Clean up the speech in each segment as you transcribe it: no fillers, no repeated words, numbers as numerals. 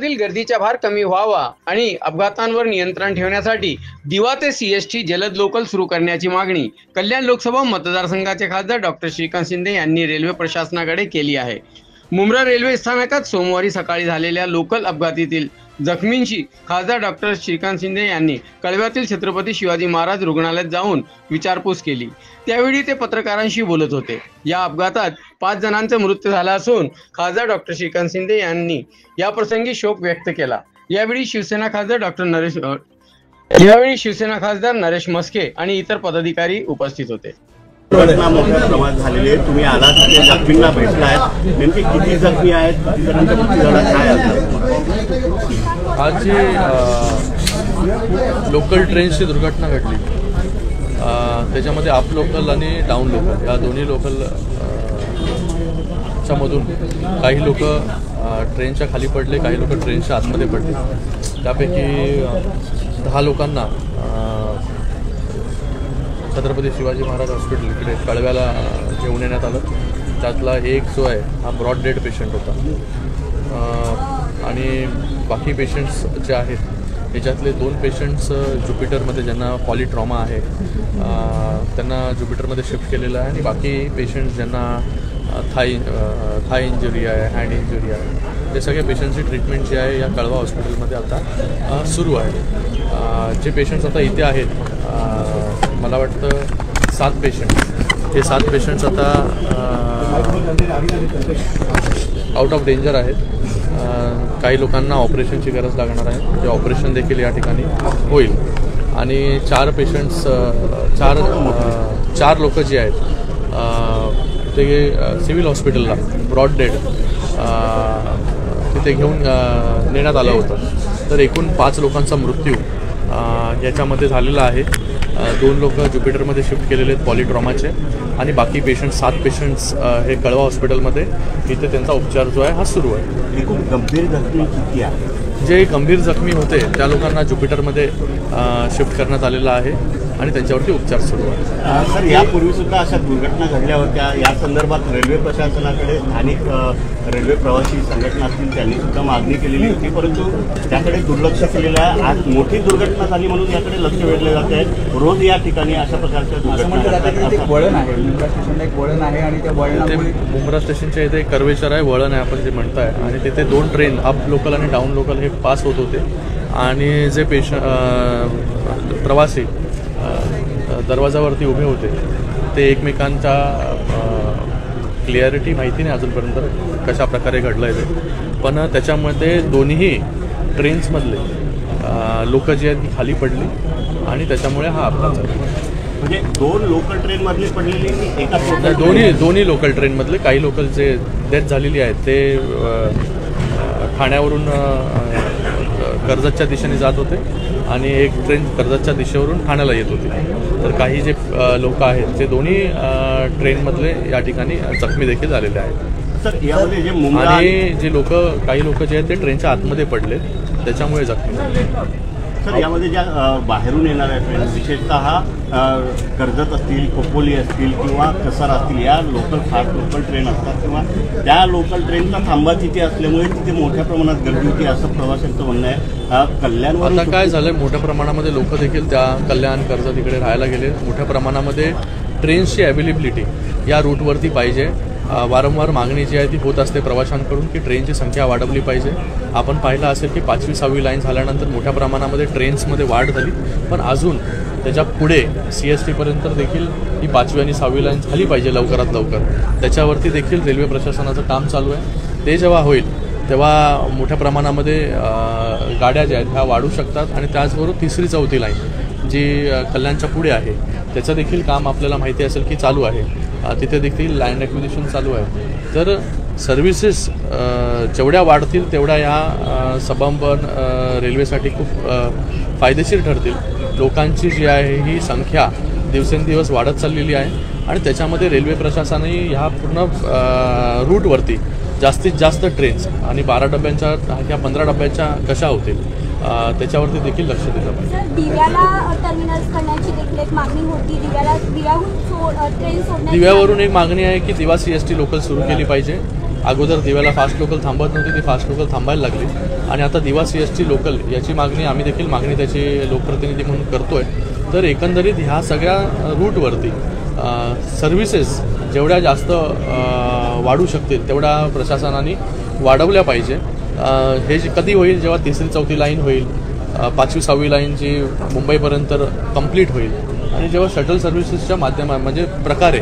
ट्रेनमधील गर्दीचा भार कमी व्हावा आणि अपघातांवर नियंत्रण ठेवण्यासाठी दिवा ते सीएसटी जलद लोकल सुरू करण्याची मागणी कल्याण लोकसभा मतदारसंघाचे खासदार डॉक्टर श्रीकांत शिंदे यांनी रेल्वे प्रशासनाकडे केली आहे। मुंब्रा रेल्वे स्थानकात सोमवारी सकाळी झालेल्या लोकल अपघातातील जखमींची खासदार डॉक्टर श्रीकांत शिंदे यांनी कळव्यातील छत्रपती शिवाजी महाराज रुग्णालयात जाऊन विचारपूस केली। त्यावेळी ते पत्रकारांशी बोलत होते। या अपघातात 5 जणांचा मृत्यू झाला असून खासदार डॉक्टर श्रीकांत शिंदे यांनी या प्रसंगी शोक व्यक्त केला। यावेळी शिवसेना खासदार नरेश मस्के आणि इतर पदाधिकारी उपस्थित होते। दुर्घटना मोठ्या प्रमाणात झालेली आहे। तुम्ही आलात ते जखमींना भेटलात, नेमके किती जखमी आहेत, किती जणांचा मृत्यू झाला, काय आज जी लोकल ट्रेनची दुर्घटना घडली त्याच्यामध्ये अप लोकल आणि डाऊन लोकल या दोन्ही लोकलच्या मधून काही लोक ट्रेनच्या खाली पडले, काही लोक ट्रेनच्या आतमध्ये पडले। त्यापैकी 10 लोकांना छत्रपती शिवाजी महाराज हॉस्पिटल इकडे कळव्याला घेऊन येण्यात आलं। त्यातला एक जो आहे हा ब्रॉड डेड पेशंट होता आणि बाकी पेशंट्स जे आहेत याच्यातले 2 पेशंट्स ज्युपिटरमध्ये ज्यांना पॉलीट्रॉमा आहे त्यांना ज्युपिटरमध्ये शिफ्ट केलेलं आहे आणि बाकी पेशंट्स ज्यांना थाय इंजुरी आहे, हँड इंजुरी आहे, ते सगळ्या पेशंटची ट्रीटमेंट जी आहे या कळवा हॉस्पिटलमध्ये आता सुरू आहे। जे पेशंट्स आता इथे आहेत मला वाटतं 7 पेशंट्स, हे 7 पेशंट्स आता आउट ऑफ डेंजर आहेत। काही लोकांना ऑपरेशनची गरज लागणार आहे, ते ऑपरेशन देखील या ठिकाणी होईल आणि 4 पेशंट्स 4 लोक जे आहेत ते सिव्हिल हॉस्पिटलला ब्रॉड डेड तिथे घेऊन नेण्यात आलं होतं। तर एकूण 5 लोकांचा मृत्यू याच्यामध्ये झालेला आहे। 2 लोक ज्युपिटरमध्ये शिफ्ट केलेले आहेत पॉलीट्रॉमाचे आणि बाकी पेशंट्स 7 पेशंट्स हे कळवा हॉस्पिटलमध्ये इथे त्यांचा उपचार जो आहे हा सुरू आहे। एकूण गंभीर जखमी किती आहे? जे गंभीर जखमी होते त्या लोकांना ज्युपिटरमध्ये शिफ्ट करण्यात आलेलं आहे आणि त्यांच्यावरती उपचार सुरू आहे। सर, यापूर्वी सुद्धा अशा दुर्घटना घडल्या होत्या। या संदर्भात रेल्वे प्रशासनाकडे स्थानिक रेल्वे प्रवासी संघटना असतील त्यांनी सुद्धा मागणी केलेली होती, परंतु त्याकडे दुर्लक्ष केलेलं आहे। आज मोठी दुर्घटना झाली म्हणून याकडे लक्ष वेधले जात आहे। रोज या ठिकाणी अशा प्रकारच्या दुर्घटना वळण आहे, मुंब्रा स्टेशनला एक वळण आहे आणि त्या वळणामुळे मुंब्रा स्टेशनच्या इथे एक कर्वेचर आहे, वळण आहे आपण जे म्हणताय, आणि तिथे 2 ट्रेन अप लोकल आणि डाऊन लोकल हे पास होत होते आणि जे प्रवासी दरवाजावरती उभे होते ते एकमेकांच्या क्लिअरिटी माहिती नाही अजूनपर्यंत कशा प्रकारे घडलं आहे ते, पण त्याच्यामध्ये दोन्ही ट्रेन्समधले लोक जे आहेत ती खाली पडली आणि त्याच्यामुळे हा अपघात झाला। म्हणजे 2 लोकल ट्रेनमधले पडलेली एका दोन्ही लोकल ट्रेनमधले काही लोकल जे डेथ झालेली आहेत ते ठाण्यावरून कर्जतच्या दिशेने जात होते आणि एक ट्रेन कर्जतच्या दिशेवरून ठाण्याला येत होती। तर काही जे लोक आहेत ते दोन्ही ट्रेनमधले या ठिकाणी जखमी देखील झालेले आहेत। सर, यामध्ये जे आणि जे काही लोक जे आहेत ते ट्रेनच्या आतमध्ये पडले त्याच्यामुळे जखमी झाले। सर, यामध्ये ज्या बाहेरून येणाऱ्या ट्रेन विशेषतः कर्जत असतील, खोपोली असतील किंवा कसार असतील, या फास्ट लोकल ट्रेन असतात किंवा त्या लोकल ट्रेनचा थांबा तिथे असल्यामुळे तिथे मोठ्या प्रमाणात गर्दी होती असं प्रवाशांचं म्हणणं आहे। कल्याणवर आता काय झालं, मोठ्या प्रमाणामध्ये लोक देखील त्या कल्याण कर्जत इकडे राहायला गेले। मोठ्या प्रमाणामध्ये ट्रेन्सची अवेलेबिलिटी या रूटवरती पाहिजे। वारंवार मागणी जी आहे ती होत असते प्रवाशांकडून की ट्रेनची संख्या वाढवली पाहिजे। आपण पाहिलं असेल की 5वी 6वी लाईन झाल्यानंतर मोठ्या प्रमाणामध्ये ट्रेन्समध्ये वाढ झाली, पण अजून त्याच्या पुढे CSTपर्यंत देखील ही 5वी आणि 6वी लाईन झाली पाहिजे लवकरात लवकर। त्याच्यावरती देखील रेल्वे प्रशासनाचं काम चालू आहे। ते जेव्हा होईल तेव्हा मोठ्या प्रमाणामध्ये गाड्या ज्या आहेत ह्या वाढू शकतात आणि त्याचबरोबर 3री 4थी लाईन जी कल्याणच्या पुढे आहे त्याचं देखील काम आपल्याला माहिती असेल की चालू आहे। तिथे देखील लँड ॲक्विजिशन चालू आहे। तर सर्व्हिसेस जेवढ्या वाढतील तेवढ्या या सबअर्बन रेल्वेसाठी खूप फायदेशीर ठरतील। लोकांची जी आहे ही संख्या दिवसेंदिवस वाढत चाललेली आहे आणि त्याच्यामध्ये रेल्वे प्रशासनाने ह्या पूर्ण रूटवरती जास्तीत जास्त ट्रेन्स आणि 12 डब्यांच्या किंवा 15 डब्यांच्या कशा होतील त्याच्यावरती देखील लक्ष दिलं पाहिजे। दिव्याला टर्मिनल्स करण्याची देखील एक मागणी होती। दिव्यावरून ट्रेन सोडण्याची दिव्यावरून एक मागणी आहे की दिवा CST लोकल सुरू केली पाहिजे अगोदर दिव्याला फास्ट लोकल थांबत नव्हती, ती फास्ट लोकल थांबायला लागली आणि आता दिवा CST लोकल याची मागणी आम्ही देखील त्याची लोकप्रतिनिधी म्हणून करतोय. तर एकंदरीत ह्या सगळ्या रूटवरती सर्व्हिसेस जेवढ्या जास्त वाढू शकतील तेवढ्या प्रशासनाने वाढवल्या पाहिजे. हे कधी होईल जेव्हा 3री 4थी लाईन होईल, 5वी 6वी लाईन जी मुंबईपर्यंत कंप्लीट होईल आणि जेव्हा शटल सर्व्हिसेसच्या म्हणजे प्रकारे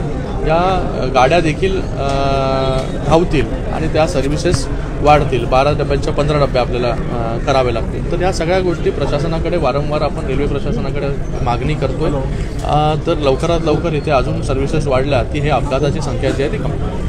या गाड्या देखील धावतील आणि त्या सर्व्हिसेस वाढतील. 12 डब्यांच्या 15 डब्या आपल्याला करावे लागतील. तर ह्या सगळ्या गोष्टी प्रशासनाकडे वारंवार आपण रेल्वे प्रशासनाकडे मागणी करतोय. तर लवकरात लवकर इथे अजून सर्व्हिसेस वाढल्या की हे अपघाताची संख्या जी आहे ती कमी.